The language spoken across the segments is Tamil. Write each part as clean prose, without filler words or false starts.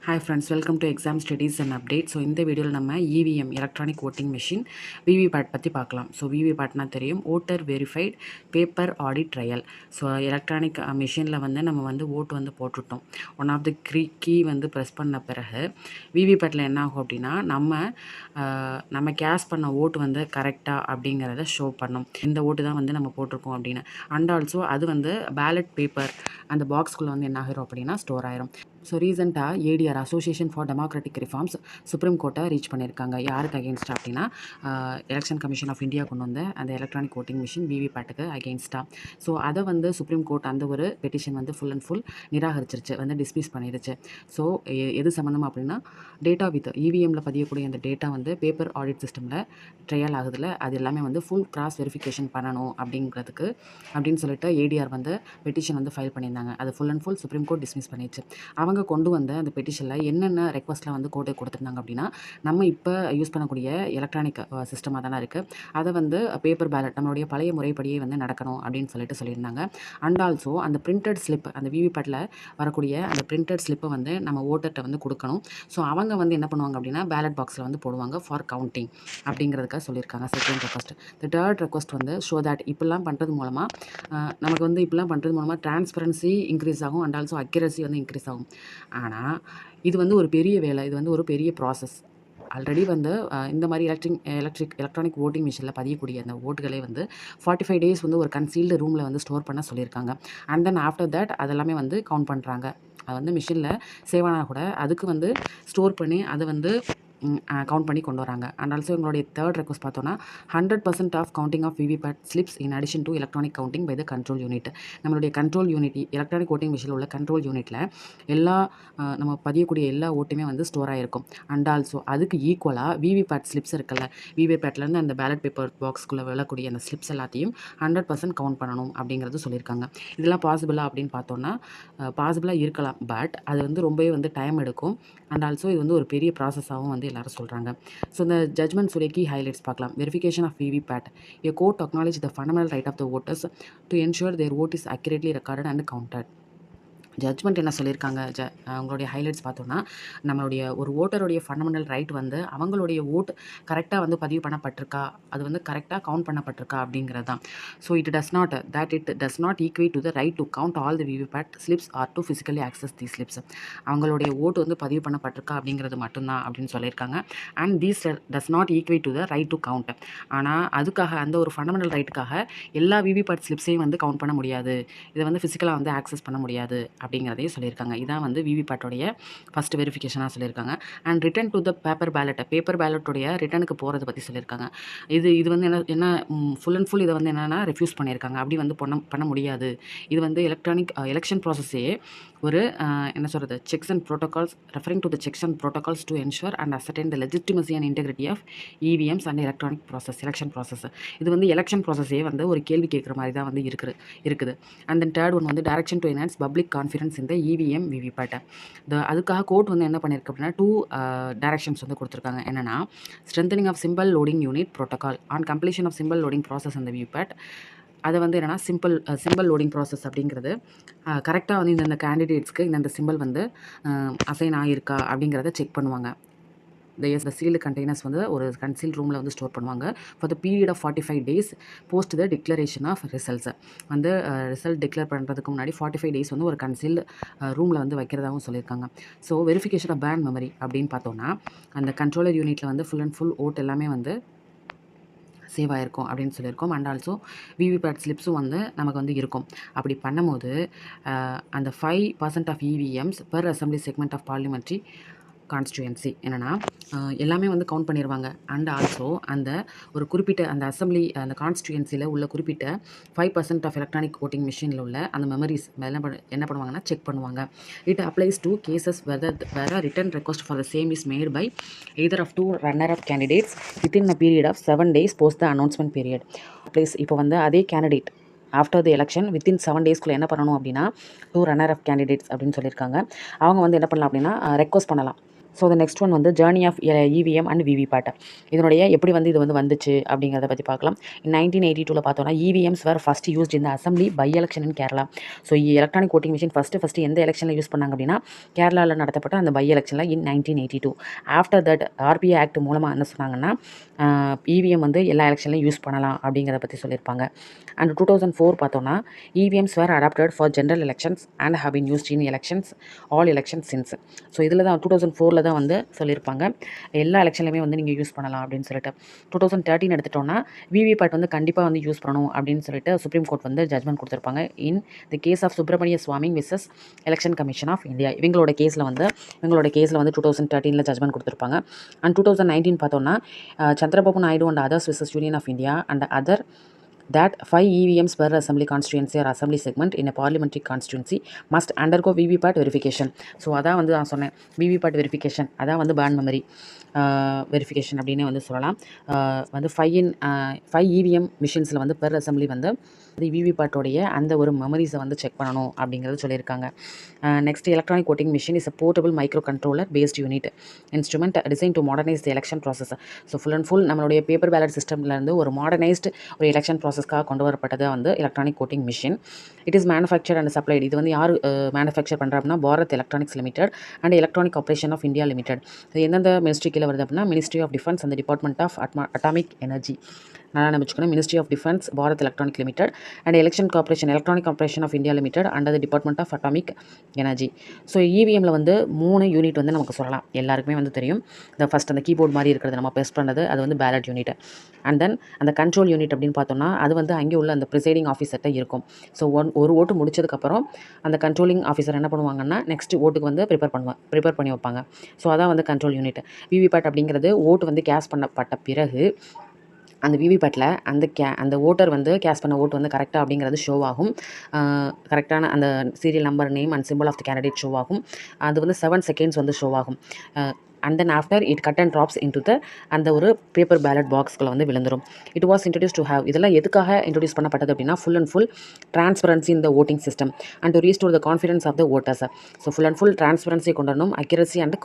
Hi friends, welcome to exam studies and updates. So இந்த வீடியோவில் நம்ம EVM electronic voting machine VVPAT பற்றி பார்க்கலாம். ஸோ விவிபேட்னா தெரியும், voter verified paper audit trail. So electronic மிஷினில் வந்து நம்ம வந்து ஓட்டு வந்து போட்டுட்டோம். ஒன் ஆஃப் த கீ வந்து ப்ரெஸ் பண்ண பிறகு விவிபேட்டில் என்ன ஆகும் அப்படின்னா நம்ம கேஸ் பண்ண ஓட்டு வந்து கரெக்டாக அப்படிங்கிறத ஷோ பண்ணும். இந்த ஓட்டு தான் வந்து நம்ம போட்டிருக்கோம் அப்படின்னு. அண்ட் ஆல்சோ அது வந்து பேலட் பேப்பர் அந்த பாக்ஸ்குள்ளே வந்து என்ன ஆகிரும் அப்படின்னா ஸ்டோர் ஆயிரும். ஸோ ரீசெண்டாக ADR association for democratic reforms supreme கோர்ட்டை ரீச் பண்ணியிருக்காங்க. யாருக்கு அகேன்ஸ்டாக அப்படின்னா எலெக்ஷன் கமிஷன் ஆஃப் இந்தியா கொண்டு வந்த அந்த எலக்ட்ரானிக் ஓட்டிங் மிஷின் விவிபேட்டுக்கு அகேன்ஸ்டாக. ஸோ அதை வந்து சுப்ரீம் கோர்ட் அந்த ஒரு பெட்டிஷன் வந்து ஃபுல் அண்ட் ஃபுல் நிராகரிச்சிருச்சு, வந்து டிஸ்மிஸ் பண்ணிடுச்சு. ஸோ எது சம்மந்தமாக அப்படின்னா டேட்டா வித் இவிஎம்மில் பதியக்கூடிய அந்த டேட்டா வந்து பேப்பர் ஆடிட் சிஸ்டமில் ட்ரையல் ஆகுதுல, அது எல்லாமே வந்து ஃபுல் கிராஸ் வெரிஃபிகேஷன் பண்ணணும் அப்படின்னு சொல்லிட்டு ஏடிஆர் வந்து பெட்டிஷன் வந்து ஃபைல் பண்ணியிருந்தாங்க. அது full and full supreme court dismiss பண்ணிடுச்சு. அவங்க கொண்டு வந்த அந்த பெட்டிஷனில் என்னென்ன ரெக்வஸ்ட்லாம் வந்து கோர்ட்டுக்கு கொடுத்துருந்தாங்க அப்படின்னா, நம்ம இப்போ யூஸ் பண்ணக்கூடிய எலக்ட்ரானிக் சிஸ்டமாக தானே இருக்குது, அதை வந்து பேப்பர் பேலட் நம்மளுடைய பழைய முறைப்படியே வந்து நடக்கணும் அப்படின்னு சொல்லியிருந்தாங்க. அண்ட் ஆல்சோ அந்த பிரிண்டட் ஸ்லிப், அந்த விவிபேட்டில் வரக்கூடிய அந்த பிரிண்டட் ஸ்லிப்பை வந்து நம்ம ஓட்டர்கிட்ட வந்து கொடுக்கணும். ஸோ அவங்க வந்து என்ன பண்ணுவாங்க அப்படின்னா பேலட் பாக்ஸில் வந்து போடுவாங்க ஃபார் கவுண்டிங் அப்படிங்கிறதுக்காக சொல்லியிருக்காங்க. Second request. The third request வந்து ஷோ தட் இப்படிலாம் பண்ணுறது மூலமாக நமக்கு வந்து இப்படிலாம் பண்ணுறது மூலமாக டிரான்ஸ்பரன்சி இன்க்ரீஸ் ஆகும் அண்ட் ஆல்சோ அக்யூரசி வந்து இன்க்ரீஸ் ஆகும். ஆனால் இது வந்து ஒரு பெரிய வேலை, இது வந்து ஒரு பெரிய ப்ராசஸ். ஆல்ரெடி வந்து இந்த மாதிரி எலக்ட்ரானிக் ஓட்டிங் மிஷினில் பதியக்கூடிய அந்த ஓட்டுகளே வந்து 45 டேஸ் வந்து ஒரு கன்சீல்டு ரூமில் வந்து ஸ்டோர் பண்ண சொல்லியிருக்காங்க. அண்ட் தென் ஆஃப்டர் தட் அதெல்லாமே வந்து கவுண்ட் பண்ணுறாங்க. அது வந்து மிஷினில் சேவ் ஆனால் கூட அதுக்கு வந்து ஸ்டோர் பண்ணி அதை வந்து கவுண்ட் பண்ணி கொண்டு வராங்க. அண்ட் ஆல்சோ எங்களுடைய தேர்ட் ரெக்வஸ்ட் பார்த்தோன்னா 100% of counting of VVPAT slips in addition to electronic counting by the control unit. நம்மளுடைய கண்ட்ரோல் யூனிட், எலக்ட்ரானிக் ஓட்டிங் மிஷினில் உள்ள கண்ட்ரோல் யூனிட்டில் எல்லா நம்ம பதியக்கூடிய எல்லா ஓட்டுமே வந்து ஸ்டோர் ஆகிருக்கும். அண்ட் ஆல்சோ அதுக்கு ஈக்குவலாக விவிபேட் ஸ்லிப்ஸ் இருக்குல்ல, விவிபேட்லேருந்து அந்த பேலட் பேப்பர் பாக்ஸ்குள்ளே விழக்கூடிய அந்த ஸ்லிப்ஸ் எல்லாத்தையும் 100% கவுண்ட் பண்ணணும் அப்படிங்கிறது சொல்லியிருக்காங்க. இதெல்லாம் பாசிபிளா அப்படின்னு பார்த்தோன்னா பாசிபிளாக இருக்கலாம், பட் அது வந்து ரொம்பவே வந்து டைம் எடுக்கும். அண்ட் ஆல்சோ இது வந்து ஒரு பெரிய ப்ராசஸாகவும் வந்து எல்லாரும் சொல்கிறாங்க. ஸோ இந்த ஜட்மெண்ட்ஸுடைய கீ ஹைலைட்ஸ் பார்க்கலாம். Verification of VVPAT. A court acknowledge the fundamental right of the voters to ensure their vote is accurately recorded and counted. Judgement என்ன சொல்லியிருக்காங்க, அவங்களுடைய ஹைலைட்ஸ் பார்த்தோன்னா, நம்மளுடைய ஒரு ஓட்டருடைய ஃபண்டமெண்டல் ரைட் வந்து அவங்களுடைய ஓட் கரெக்டாக வந்து பதிவு பண்ணப்பட்டிருக்கா, அது வந்து கரெக்டாக கவுண்ட் பண்ணப்பட்டிருக்கா அப்படிங்கிறது தான். So it does not equate to the right to count all the VVPAT slips or to physically access the slips. அவங்களுடைய ஓட்டு வந்து பதிவு பண்ணப்பட்டிருக்கா அப்படிங்கிறது மட்டும்தான் அப்படின்னு சொல்லியிருக்காங்க. And these does not equate to the right to count. ஆனால் அதுக்காக அந்த ஒரு ஃபண்டமெண்டல் ரைட்டுக்காக எல்லா விவிபேட் ஸ்லிப்ஸையும் வந்து கவுண்ட் பண்ண முடியாது, இதை வந்து ஃபிசிக்கலாக வந்து ஆக்சஸ் பண்ண முடியாது அப்படிங்கிறதையும் சொல்லியிருக்காங்க. இதான் வந்து விவிபேட்டோடைய ஃபஸ்ட் வெரிஃபிகேஷனாக சொல்லியிருக்காங்க. And return to the paper பேலட்டோடைய ரிட்டனுக்கு போகிறத பற்றி சொல்லியிருக்காங்க. இது வந்து என்ன ஃபுல் அண்ட் ஃபுல் இதை வந்து என்னென்னா ரெஃப்யூஸ் பண்ணியிருக்காங்க. அப்படி வந்து பண்ண முடியாது. இது வந்து எலெக்ஷன் ப்ராசஸே ஒரு என்ன சொல்கிறது, checks and protocols, referring to the checks and protocols to ensure and ascertain the legitimacy and integrity of EVMs and electronic process, election process. இது வந்து எலெக்ஷன் ப்ராசஸே வந்து ஒரு கேள்வி கேட்குற மாதிரி தான் வந்து இருக்குது. அண்ட் தென் தேர்ட் ஒன் வந்து direction to enhance public confidence இந்த இவிஎம் விவிபேட்டை. அதுக்காக கோர்ட் வந்து என்ன பண்ணியிருக்கு அப்படின்னா 2 டைரக்ஷன்ஸ் வந்து கொடுத்துருக்காங்க. என்னென்னா strengthening of symbol loading unit protocol on completion of symbol loading process அந்த விவிபேட். அதை வந்து என்னென்னா சிம்பிள் லோடிங் ப்ராசஸ் அப்படிங்கிறது கரெக்டாக வந்து இந்த கேண்டிடேட்ஸ்க்கு இந்த சிம்பிள் வந்து அசைன் ஆகியிருக்கா அப்படிங்கிறத செக் பண்ணுவாங்க. the sealed containers வந்து ஒரு கன்சீல்ட் ரூமில் வந்து ஸ்டோர் பண்ணுவாங்க for the period of 45 days post the declaration of results. வந்து ரிசல்ட் டிக்ளேர் பண்ணுறதுக்கு முன்னாடி 45 days வந்து ஒரு கன்சீல்டு ரூமில் வந்து வைக்கிறதாகவும் சொல்லியிருக்காங்க. So verification of burnt memory அப்படின்னு பார்த்தோன்னா அந்த கண்ட்ரோலர் யூனிட்டில் வந்து ஃபுல் அண்ட் ஃபுல் ஓட் எல்லாமே வந்து சேவ் ஆகிருக்கும் அப்படின்னு சொல்லியிருக்கோம். அண்ட் ஆல்சோ விவிபேட் ஸ்லிப்ஸும் வந்து நமக்கு வந்து இருக்கும். அப்படி பண்ணும்போது அந்த 5% of EVMs per assembly segment of parliamentary constituency என்னென்னா எல்லாமே வந்து கவுண்ட் பண்ணிடுவாங்க. அண்ட் ஆல்சோ அந்த ஒரு குறிப்பிட்ட அந்த அசம்பிளி அந்த கான்ஸ்டியூன்சியில் உள்ள குறிப்பிட்ட 5% ஆஃப் எலக்ட்ரானிக் ஓட்டிங் மிஷினில் உள்ள அந்த மெமரிஸ் என்ன பண்ணுவாங்கன்னா செக் பண்ணுவாங்க. It applies to cases where written request for the same is made by either of 2 runner of candidates within a period of 7 days post the announcement period. Please இப்போ வந்து அதே candidate after the election within 7 daysக்குள்ளே என்ன பண்ணணும் அப்படின்னா 2 ரன்னர் ஆஃப் கேண்டிடேட்ஸ் அப்படின்னு சொல்லியிருக்காங்க. அவங்க வந்து என்ன பண்ணலாம் அப்படின்னா ரெக்வஸ்ட் பண்ணலாம். ஸோ த நெக்ஸ்ட் ஒன் வந்து journey of EVM and VVPAT. இதனுடைய எப்படி வந்து இது வந்து வந்துச்சு அப்படிங்கிறத பற்றி பார்க்கலாம். 1982 பார்த்தோன்னா இவிஎம்ஸ் வேர் ஃபஸ்ட் யூஸ்ட் இந்த assembly by election in Kerala. So electronic voting machine first எந்த எலெக்ஷனில் யூஸ் பண்ணாங்க அப்படின்னா கேரளாவில் நடத்தப்பட்ட அந்த பை எலெக்ஷனில் இன் 1982. ஆஃப்டர் தட் ஆர்பிஐ ஆக்ட் மூலமாக என்ன சொன்னாங்கன்னா இவிஎம் வந்து எல்லா எலெக்ஷன்லையும் யூஸ் பண்ணலாம் அப்படிங்கிறத பற்றி சொல்லியிருப்பாங்க. அண்ட் 2004 பார்த்தோன்னா EVMs were adopted for general elections and have been used in elections all election since. So இதில் தான் 2004 தான் வந்து சொல்லியிருப்பாங்க எல்லா எலெக்ஷன்லையுமே வந்து நீங்கள் யூஸ் பண்ணலாம் அப்படின்னு சொல்லிட்டு. 2013 எடுத்துட்டோன்னா விவிபேட் வந்து கண்டிப்பாக வந்து யூஸ் பண்ணணும் அப்படின்னு சொல்லிட்டு சுப்ரீம் கோர்ட் வந்து ஜட்மெண்ட் கொடுத்துருப்பாங்க in the case of Subramania Swamy versus election commission of India. இவங்களோட கேஸில் வந்து 2013 ஜட்மெண்ட் கொடுத்துருப்பாங்க. அண்ட் 2019 பார்த்தோன்னா Chandrababu Naidu and others versus union of India and other that 5 EVMs per assembly constituency or assembly segment in a parliamentary constituency must undergo VVPAT verification. So அதான் வந்து நான் சொன்னேன் VVPAT வெரிஃபிகேஷன், அதான் வந்து பேன் மெமரி வெரிஃபிகேஷன் அப்படின்னு வந்து சொல்லலாம். வந்து 5 EVM மிஷின்ஸில் வந்து பெர் அசம்பிளி வந்து விவிபேட்டோடைய அந்த ஒரு மெமரிஸை வந்து செக் பண்ணணும் அப்படிங்கிறது சொல்லியிருக்காங்க. Next electronic voting machine is a portable micro controller based unit instrument design to modernise the election process. So full and full நம்மளுடைய பேப்பர் பேலட் சிஸ்டம்லேருந்து ஒரு மாடர்னைஸ்டு ஒரு எலெக்ஷன் ப்ராசஸ்க்காக கொண்டு வரப்பட்டது வந்து electronic voting machine. It is manufacture and supplied. இது வந்து யார் மேனுஃபேக்சர் பண்ணுறா அப்படின்னா Bharat electronics limited and electronic operation of India limited. இது எந்தெந்த மினிஸ்ட்ரி கீழே வருது அப்படின்னா ministry of defence and department of atomic energy. நல்லா நினச்சிக்கணும். Ministry of defence Bharat electronic limited and electronic operation of India limited under the department of atomic energy. So இவிஎம்மில் வந்து 3 யூனிட் வந்து நமக்கு சொல்லலாம், எல்லாருக்குமே வந்து தெரியும். இந்த ஃபஸ்ட் அந்த கீபோர்ட் மாதிரி இருக்கிறது நம்ம ப்ரெஸ் பண்ணுறது அது வந்து பேலட் யூனிட். அண்ட் தென் அந்த கண்ட்ரோல் யூனிட் அப்படின்னு பார்த்தோம்னா அது வந்து அங்கே உள்ள அந்த ப்ரிசைடிங் ஆஃபீஸர்கிட்ட இருக்கும். ஸோ ஒரு ஓட்டு முடிச்சதுக்கப்புறம் அந்த கண்ட்ரோலிங் ஆஃபீஸர் என்ன பண்ணுவாங்கன்னா நெக்ஸ்ட் ஓட்டுக்கு வந்து ப்ரிப்பேர் பண்ணி வைப்பாங்க. ஸோ அதான் வந்து கண்ட்ரோல் யூனிட். விவிபேட் அப்படிங்கிறது ஓட்டு வந்து கேஸ் பண்ணப்பட்ட பிறகு அந்த விவிபேட்டில் அந்த ஓட்டர் வந்து கேஸ் பண்ண ஓட்டு வந்து கரெக்டாக அப்படிங்கிறது ஷோ ஆகும். கரெக்டான அந்த serial number, name and symbol of the candidate show ஆகும். அது வந்து 7 செகண்ட்ஸ் வந்து ஷோ ஆகும். And then after it cut and drops into the அந்த ஒரு பேப்பர் பேலட் பாக்ஸ்க்குள்ள வந்து விழுந்துடும். It was introduce to have. இதெல்லாம் எதுக்காக இன்ட்ரடியூஸ் பண்ணப்பட்டது அப்படின்னா full and full transparency in the voting system and to restore the confidence of the voters. So full and full transparency கொண்டு வரணும், accuracy and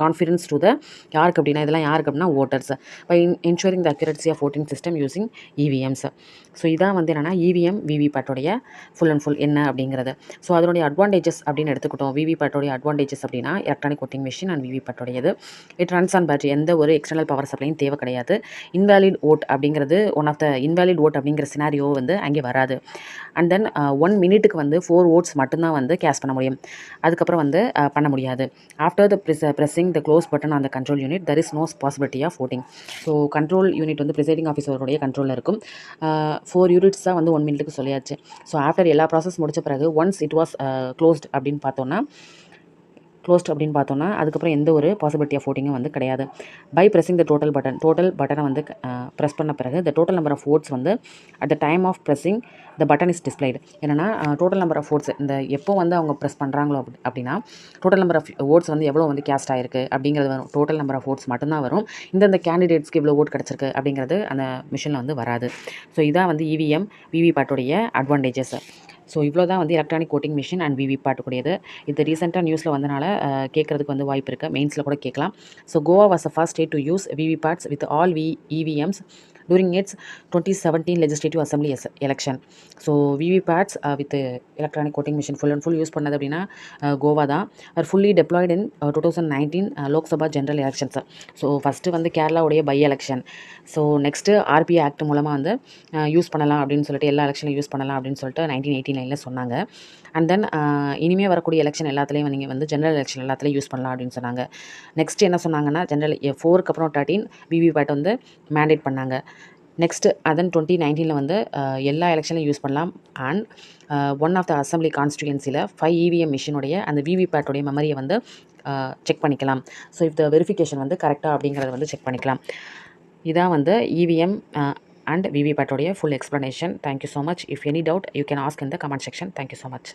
confidence to the யாருக்கு அப்படின்னா இதெல்லாம் யாருக்கு அப்படின்னா voters by ensuring the accuracy of voting system using EVMs. So இதான் வந்து என்னென்னா இவிஎம் விவிபேட்டோடைய ஃபுல் அண்ட் ஃபுல் என்ன அப்படிங்கிறது. ஸோ அதனுடைய அட்வான்டேஜஸ் அப்படின்னு எடுத்துக்கிட்டோம். விவிபேட்டோடைய அட்வான்டேஜஸ் அப்படின்னா எலக்ட்ரானிக் ஓட்டிங் மிஷின் அண்ட் விவிபேட்டோடையது இட் ரன்ஸ் ஆன் பேட்டரி. எந்த ஒரு எக்ஸ்டர்னல் பவர் சப்ளையும் தேவை கிடையாது. இன்வேலிட் ஓட் அப்படிங்கிறது one of the invalid vote அப்படிங்கிற சினாரியோ வந்து அங்கே வராது. அண்ட் தென் 1 மினிட்டுக்கு வந்து 4 ஓட்ஸ் மட்டும்தான் வந்து கேஸ் பண்ண முடியும், அதுக்கப்புறம் வந்து பண்ண முடியாது. After the pressing the close button on the control unit there is no possibility of voting. So control unit வந்து ப்ரிசைடிங் ஆஃபீஸருடைய கண்ட்ரோலில் இருக்கும். 4 யூனிட்ஸ் தான் வந்து 1 மினிட்டுக்கு சொல்லியாச்சு. ஸோ ஆஃப்டர் எல்லா ப்ராசஸ் முடிச்ச பிறகு ஒன்ஸ் இட் வாஸ் க்ளோஸ்ட் அப்படின்னு பார்த்தோன்னா அதுக்கப்புறம் எந்த ஒரு பாசிபிலிட்டி ஆஃப் ஓட்டிங்கும் வந்து கிடையாது. பை ப்ரெஸிங் த டோட்டல் பட்டனை வந்து ப்ரெஸ் பண்ண பிறகு the total number of votes வந்து at the time of pressing the button is displayed. என்னென்னா டோட்டல் நம்பர் ஆஃப் ஓட்ஸ் இந்த எப்போ வந்து அவங்க ப்ரெஸ் பண்ணுறாங்களோ அப்படின்னா டோட்டல் நம்பர் ஆஃப் ஓட்ஸ் வந்து எவ்வளோ வந்து கேஸ்ட் ஆகிருக்கு அப்படிங்கிறது வரும். டோட்டல் நம்பர் ஆஃப் ஓட்ஸ் மட்டும்தான் வரும். இந்த கேண்டிடேட்ஸ்க்கு இவ்வளோ ஓட் கிடச்சிருக்கு அப்படிங்கிறது அந்த மிஷினில் வந்து வராது. ஸோ இதான் வந்து இவிஎம் விவிபேட்டோடைய அட்வான்டேஜஸ். ஸோ இவ்வளோ தான் வந்து எலக்ட்ரானிக் ஓட்டிங் மிஷின் அண்ட் விவிபேட்டுக்குடையது. இது ரீசெண்டாக நியூஸில் வந்தனால கேட்குறதுக்கு வந்து வாய்ப்பு இருக்குது, மெயின்ஸில் கூட கேட்கலாம். So Goa was the first state to use VVPATs with all EVMs during its 2017 legislative assembly election. So VVPATs with electronic voting machine full and full use பண்ணது அப்படின்னா கோவா தான். Are fully deployed in 2019 Lok Sabha general elections. So first வந்து கேரளாவுடைய by election. So next RBI act மூலமாக வந்து யூஸ் பண்ணலாம் அப்படின்னு சொல்லிட்டு எல்லா எலெக்ஷனில் யூஸ் பண்ணலாம் அப்படின்னு சொல்லிட்டு 1989 சொன்னாங்க. அண்ட் தென் இனிமேல் வரக்கூடிய எலெக்ஷன் எல்லாத்துலேயும் நீங்கள் வந்து ஜென்ரல் எலெக்ஷன் எல்லாத்துலேயும் யூஸ் பண்ணலாம் அப்படின்னு சொன்னாங்க. நெக்ஸ்ட் என்ன சொன்னாங்கன்னா ஜென்ரல் 4க்கு அப்புறம் 13 விவிபேட் வந்து மேண்டேட் பண்ணாங்க. நெக்ஸ்ட்டு அதன் 2019 வந்து எல்லா எலெக்ஷன்லையும் யூஸ் பண்ணலாம். And one of the assembly கான்ஸ்டியூன்சியில் 5 EVM மிஷினுடைய அந்த விவிபேட்டோடைய மெமரியை வந்து செக் பண்ணிக்கலாம். ஸோ இந்த வெரிஃபிகேஷன் வந்து கரெக்டாக அப்படிங்கிறத வந்து செக் பண்ணிக்கலாம். இதான் வந்து EVM and VVPAT full explanation. Thank you so much. If any doubt you can ask in the comment section. Thank you so much.